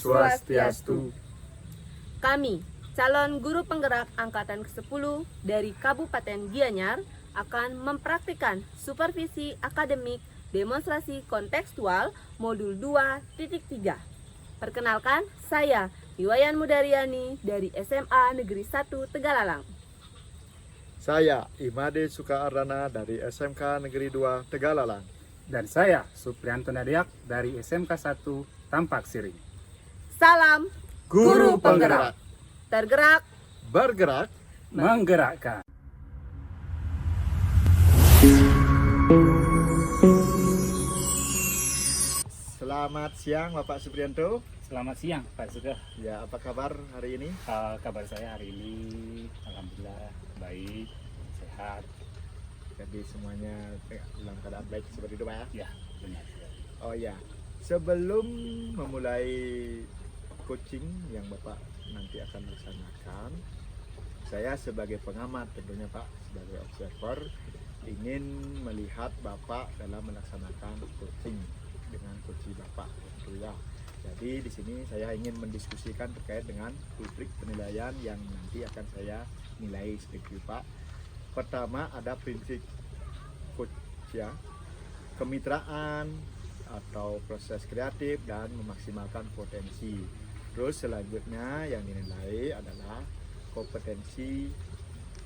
Swastiastu. Kami, calon guru penggerak angkatan ke-10 dari Kabupaten Gianyar akan mempraktikkan supervisi akademik demonstrasi kontekstual modul 2.3. Perkenalkan, saya Iwayan Mudariani dari SMA Negeri 1 Tegalalang. Saya Imade Sukaardana dari SMK Negeri 2 Tegalalang. Dan saya Suprianto Nadiak dari SMK 1 Tampak Siring. Salam Guru penggerak, tergerak. bergerak. Menggerakkan. Selamat siang Bapak Suprianto. Selamat siang Pak Sugeng. Ya, apa kabar hari ini? Kabar saya hari ini alhamdulillah baik, sehat. Jadi semuanya dalam keadaan baik seperti itu Pak ya? Ya, benar. Oh ya, sebelum memulai coaching yang Bapak nanti akan laksanakan, saya sebagai pengamat tentunya Pak, sebagai observer, ingin melihat Bapak dalam melaksanakan coaching dengan coach Bapak tentu ya. Jadi di sini saya ingin mendiskusikan terkait dengan rubrik penilaian yang nanti akan saya nilai sedikit Pak. Pertama ada prinsip coach ya, kemitraan atau proses kreatif dan memaksimalkan potensi. Terus selanjutnya yang dinilai adalah kompetensi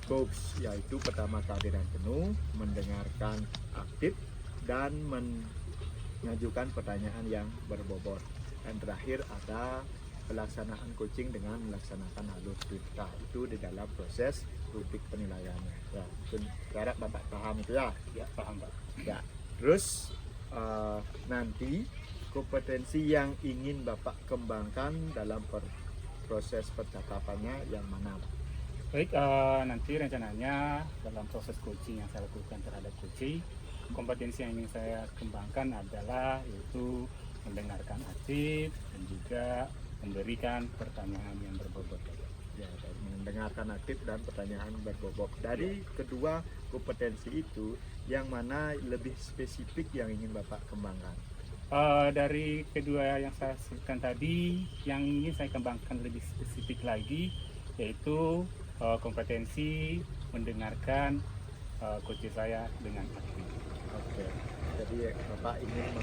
coach, yaitu pertama kehadiran penuh, mendengarkan aktif, dan mengajukan pertanyaan yang berbobot. Dan terakhir ada pelaksanaan coaching dengan melaksanakan alur cerita, itu di dalam proses rubrik penilaiannya. Ya, harap Bapak paham itu ya. Ya, paham Pak. Ya, terus nanti kompetensi yang ingin Bapak kembangkan dalam proses percakapannya yang mana? Baik, nanti rencananya dalam proses coaching yang saya lakukan terhadap coaching, kompetensi yang ingin saya kembangkan adalah yaitu mendengarkan aktif dan juga memberikan pertanyaan yang berbobot. Ya, mendengarkan aktif dan pertanyaan berbobot. Dari kedua kompetensi itu, yang mana lebih spesifik yang ingin Bapak kembangkan? Dari kedua yang saya sebutkan tadi, yang ingin saya kembangkan lebih spesifik lagi yaitu kompetensi mendengarkan coach saya dengan aktif. Oke, jadi Bapak ingin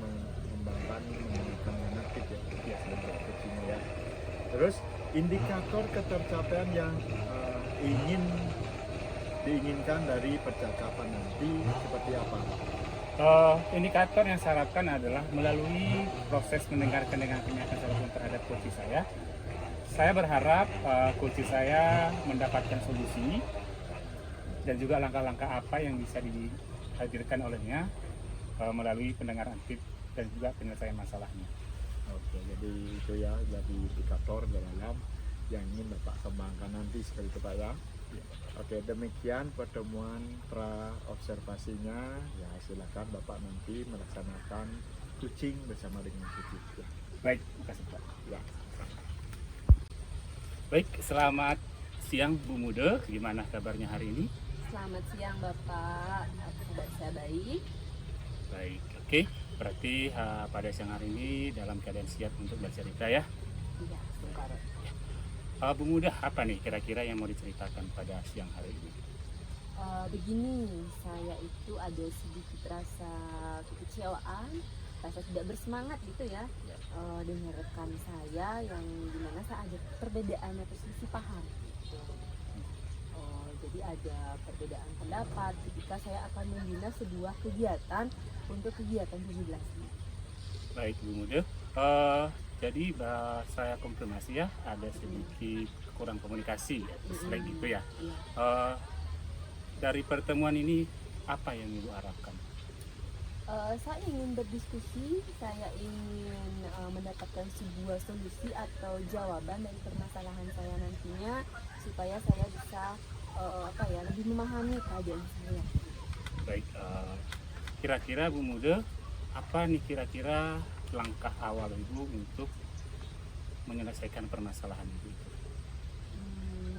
mengembangkan mendengarkan dengan aktif ya, Ya, sebagai coaching ya. Terus indikator ketercapaian yang diinginkan dari percakapan nanti seperti apa? Indikator yang saya harapkan adalah melalui proses mendengarkan dengan aktif yang akan saya lakukan terhadap coach saya berharap coach saya mendapatkan solusi dan juga langkah-langkah apa yang bisa dihadirkan olehnya melalui pendengaran aktif dan juga penyelesaian masalahnya. Oke, jadi itu ya, jadi indikator dalam yang ingin Bapak kembangkan nanti seperti itu Pak ya. Oke, demikian pertemuan pra observasinya. Ya, silakan Bapak nanti melaksanakan coaching bersama dengan coach ya. Baik, terima kasih Pak. Ya. Baik, selamat siang Bu Muda, gimana kabarnya hari ini? Selamat siang Bapak, kabar saya baik. Baik, oke. Berarti pada siang hari ini dalam keadaan siap untuk bercerita ya. Iya, sungkar. Bu Muda, apa nih kira-kira yang mau diceritakan pada siang hari ini? Begini, saya itu ada sedikit rasa kekecewaan, rasa tidak bersemangat gitu ya, dengan rekan saya yang dimana saya ada perbedaan atau selisih paham. Gitu. Jadi ada perbedaan pendapat ketika saya akan membina sebuah kegiatan untuk kegiatan 17 ini. Baik Bu Muda, jadi saya konfirmasi ya, ada sedikit kurang komunikasi, selain itu ya. Iya. Dari pertemuan ini apa yang Ibu harapkan? Saya ingin berdiskusi, saya ingin mendapatkan sebuah solusi atau jawaban dari permasalahan saya nantinya supaya saya bisa lebih memahami keadaan saya. Baik, kira-kira Bu Muda, apa nih kira-kira langkah awal Ibu untuk menyelesaikan permasalahan Ibu itu?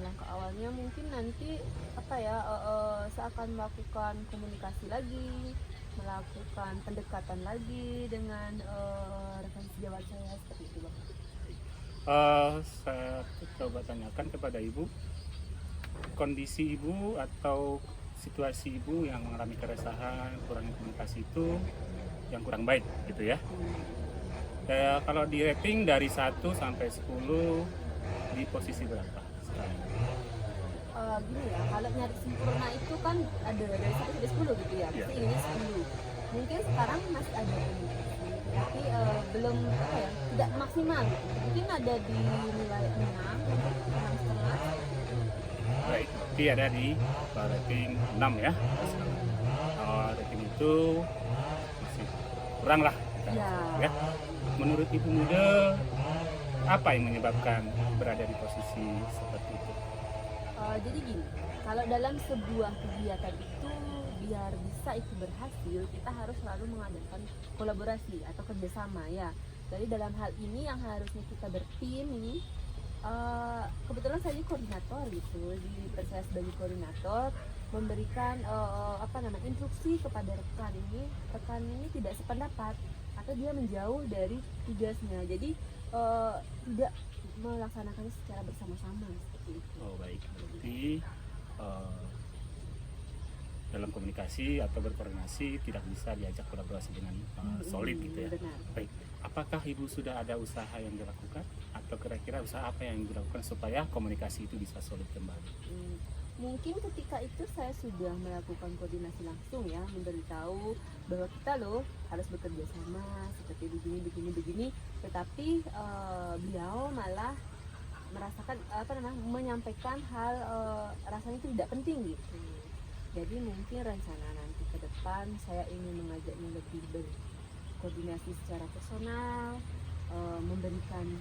Langkah awalnya mungkin nanti saya akan melakukan komunikasi lagi, melakukan pendekatan lagi dengan rekan sejawat saya seperti itu Bapak. Saya coba tanyakan kepada ibu, kondisi ibu atau situasi ibu yang mengalami keresahan, kurangnya komunikasi itu yang kurang baik gitu ya. Kalau di rating dari 1 sampai 10 di posisi berapa sekarang? Gini ya, kalau nyari sempurna itu kan ada dari 1 sampai 10 gitu ya. Iya. Pasti inginnya 10. Mungkin sekarang masih ada komunikasi, tapi belum apa ya, tidak maksimal. Mungkin ada di nilai 6, 6,5. Baik, berarti ada di rating 6 ya. Rating itu masih kurang lah kita Ya. ya. Menurut ibu muda, apa yang menyebabkan berada di posisi seperti itu? Jadi gini, kalau dalam sebuah kegiatan itu biar bisa itu berhasil, kita harus selalu mengadakan kolaborasi atau kerjasama ya. Jadi dalam hal ini yang harusnya kita bertim ini, kebetulan saya koordinator gitu, dipercaya sebagai koordinator, memberikan instruksi kepada rekan ini tidak sependapat atau dia menjauh dari tugasnya, jadi tidak melaksanakannya secara bersama-sama seperti itu. Oh baik, berarti dalam komunikasi atau berkoordinasi tidak bisa diajak kolaborasi dengan solid gitu ya. Benar. Baik, apakah ibu sudah ada usaha yang dilakukan atau kira-kira usaha apa yang dilakukan supaya komunikasi itu bisa solid kembali? Mungkin ketika itu saya sudah melakukan koordinasi langsung ya, memberitahu bahwa kita loh harus bekerja sama seperti begini, tetapi beliau malah merasakan menyampaikan hal rasanya itu tidak penting gitu. Jadi mungkin rencana nanti ke depan saya ingin mengajaknya lebih berkoordinasi secara personal, memberikan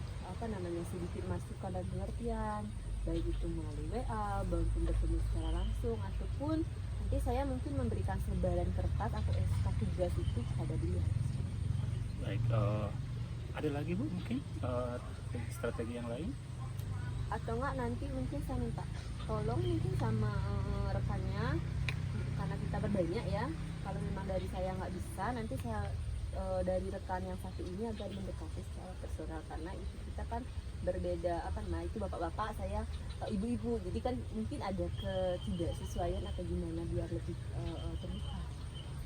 sedikit masukan dan pengertian, baik itu melalui WA, maupun bertemu secara langsung, ataupun nanti saya mungkin memberikan sebaran kertas atau SK tugas itu kepada dia. Baik, ada lagi bu mungkin strategi yang lain? Atau enggak nanti mungkin saya minta tolong mungkin sama rekannya, karena kita berbanyak ya, kalau memang dari saya nggak bisa, nanti saya dari rekan yang satu ini agar mendekati secara personal, karena itu kita kan berbeda itu bapak-bapak, saya ibu-ibu, jadi kan mungkin ada ketidaksesuaian atau gimana biar lebih terbuka.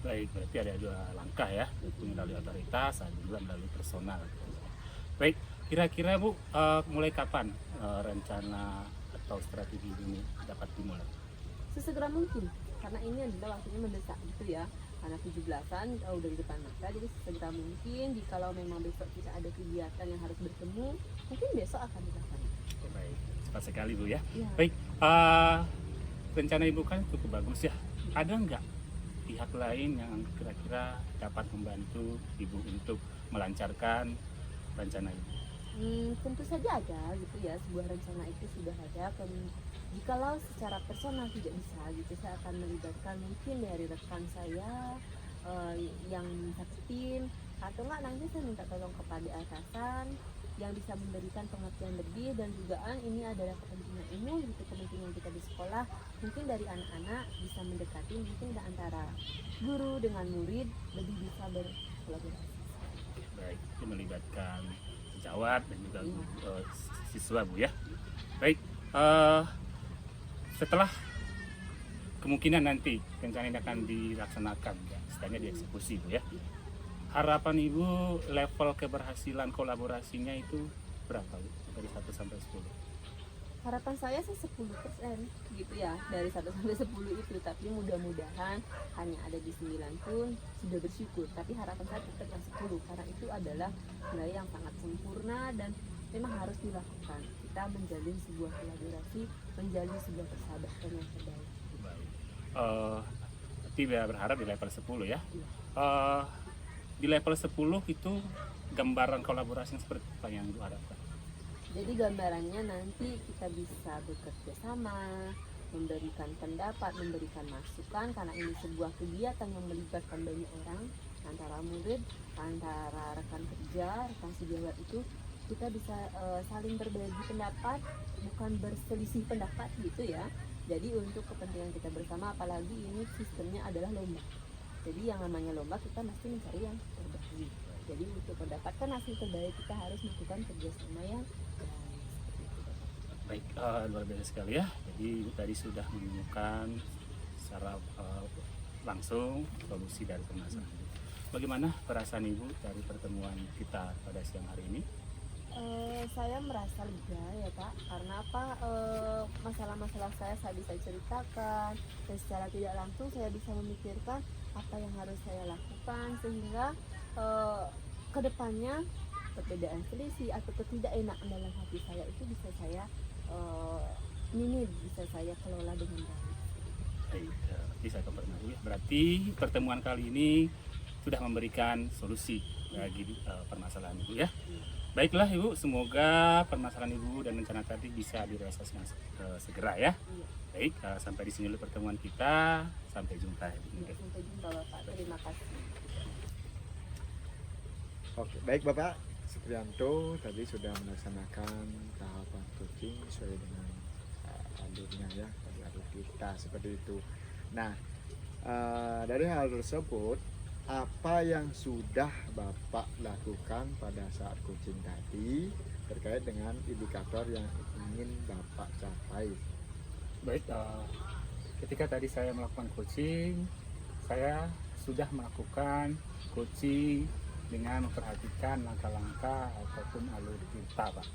Baik, berarti ada 2 langkah ya, melalui otoritas, ada juga melalui personal. Baik, kira-kira bu mulai kapan rencana atau strategi ini dapat dimulai? Sesegera mungkin, karena ini adalah waktunya mendesak gitu ya, karena 17-an udah di depan mata, jadi sesegera mungkin. Jikalau memang besok kita ada kegiatan yang harus bertemu, mungkin besok akan dilakukan. Baik, cepat sekali bu ya. Ya. Baik, rencana ibu kan cukup bagus ya. Ada nggak pihak lain yang kira-kira dapat membantu ibu untuk melancarkan rencana ibu? Tentu saja ada gitu ya, sebuah rencana itu sudah ada. Jikalau secara personal tidak bisa gitu, saya akan melibatkan mungkin dari rekan saya yang satu tim, atau enggak nanti saya minta tolong kepada atasan yang bisa memberikan pengertian lebih, dan dugaan ini adalah kepentingan umum gitu, kepentingan kita di sekolah. Mungkin dari anak-anak bisa mendekati, mungkin antara guru dengan murid lebih bisa berkolaborasi. Baik, itu melibatkan sejawat dan juga siswa bu ya. Baik, setelah kemungkinan nanti rencana ini akan dilaksanakan ya, istilahnya dieksekusi bu ya. Harapan ibu level keberhasilan kolaborasinya itu berapa bu? Dari 1 sampai 10? Harapan saya sih 10% gitu ya, dari 1 sampai 10 itu, tapi mudah-mudahan hanya ada di 9 pun sudah bersyukur. Tapi harapan saya tetap yang 10, karena itu adalah nilai yang sangat sempurna dan memang harus dilakukan. Kita menjalin sebuah kolaborasi, menjalin sebuah persahabatan yang terbaik. Baik, berarti berharap di level 10 ya. Di level 10 itu gambaran kolaborasi yang seperti apa yang ibu harapkan? Jadi gambarannya nanti kita bisa bekerja sama, memberikan pendapat, memberikan masukan, karena ini sebuah kegiatan yang melibatkan banyak orang, antara murid, antara rekan kerja, rekan sejawat itu, kita bisa saling berbagi pendapat, bukan berselisih pendapat gitu ya. Jadi untuk kepentingan kita bersama, apalagi ini sistemnya adalah lomba. Jadi yang namanya lomba kita mesti mencari yang terbaik. Jadi untuk mendapatkan hasil terbaik kita harus melakukan kerjasama yang baik. Baik, luar biasa sekali ya. Jadi Ibu tadi sudah menemukan secara langsung solusi dari permasalahan Ibu. Bagaimana perasaan Ibu dari pertemuan kita pada siang hari ini? Saya merasa lega ya Pak, karena apa, masalah-masalah saya bisa ceritakan, dan secara tidak langsung saya bisa memikirkan apa yang harus saya lakukan, sehingga kedepannya perbedaan selisih atau ketidakenakan dalam hati saya itu bisa saya bisa saya kelola dengan baik. Baik, bisa konfirmasi. Berarti pertemuan kali ini sudah memberikan solusi bagi permasalahan Ibu ya. Baiklah Ibu, semoga permasalahan Ibu dan rencana tadi bisa direalisasikan segera ya. Iya. Baik, sampai di sini dulu pertemuan kita. Sampai jumpa Ibu. Iya, sampai jumpa Bapak. Terima kasih. Oke, baik Bapak Supriyanto tadi sudah melaksanakan tahapan coaching sesuai dengan alurnya ya, tadi alur kita seperti itu. Nah, dari hal tersebut, apa yang sudah Bapak lakukan pada saat coaching tadi terkait dengan indikator yang ingin Bapak capai? Baik, ketika tadi saya melakukan coaching, saya sudah melakukan coaching dengan memperhatikan langkah-langkah ataupun alur tirta, Pak.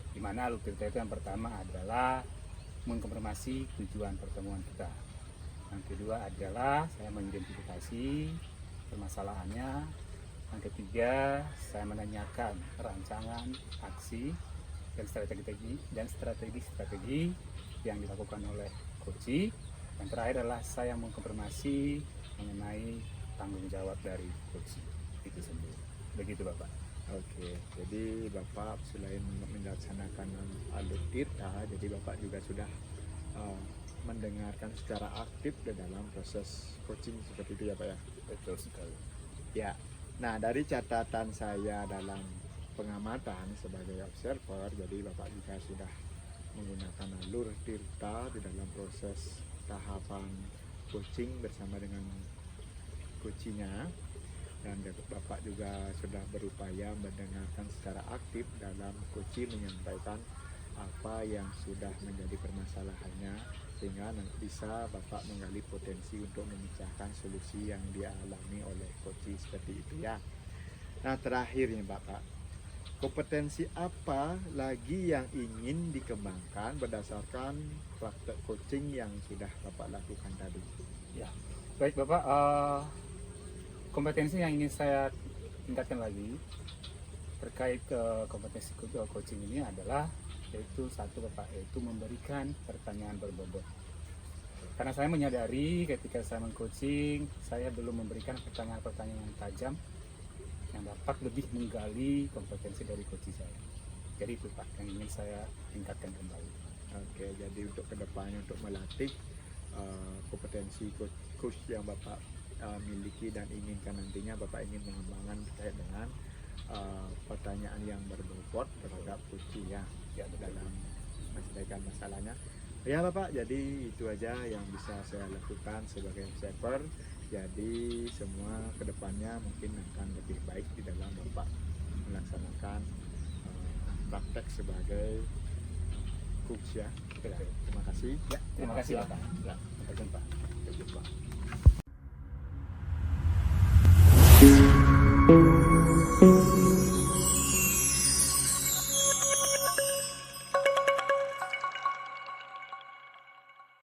Di mana alur tirta itu yang pertama adalah mengkonfirmasi tujuan pertemuan kita. Yang kedua adalah saya mengidentifikasi permasalahannya. Yang ketiga, saya menanyakan rancangan aksi dan strategi yang dilakukan oleh coach. Yang terakhir adalah saya mengkonfirmasi mengenai tanggung jawab dari coach itu sendiri. Begitu Bapak. Oke, jadi Bapak selain melaksanakan alur tirta, jadi Bapak juga sudah mendengarkan secara aktif di dalam proses coaching seperti itu ya Pak ya? Betul sekali. Ya, nah dari catatan saya dalam pengamatan sebagai observer, jadi Bapak juga sudah menggunakan alur tirta di dalam proses tahapan coaching bersama dengan coachingnya, dan Bapak juga sudah berupaya mendengarkan secara aktif dalam coaching menyampaikan apa yang sudah menjadi permasalahannya, sehingga bisa Bapak menggali potensi untuk memecahkan solusi yang dialami oleh coach seperti itu ya. Nah terakhir nih Bapak, kompetensi apa lagi yang ingin dikembangkan berdasarkan praktek coaching yang sudah Bapak lakukan tadi? Ya, baik Bapak. Kompetensi yang ingin saya tingkatkan lagi terkait kompetensi coaching ini adalah yaitu satu Bapak, yaitu memberikan pertanyaan berbobot. Karena saya menyadari ketika saya mengcoaching, saya belum memberikan pertanyaan-pertanyaan yang tajam yang dapat lebih menggali kompetensi dari coach saya. Jadi itu Pak yang ingin saya tingkatkan kembali. Oke, jadi untuk kedepannya untuk melatih kompetensi coach yang Bapak miliki dan inginkan nantinya, Bapak ingin mengembangkan terkait dengan pertanyaan yang berbobot terhadap coach ya dalam menyelesaikan masalahnya. Ya Bapak, jadi itu aja yang bisa saya lakukan sebagai observer. Jadi semua kedepannya mungkin akan lebih baik di dalam Bapak melaksanakan praktek sebagai coach ya. Terima kasih. Ya, terima kasih Bapak. Ya, sampai jumpa. Sampai jumpa.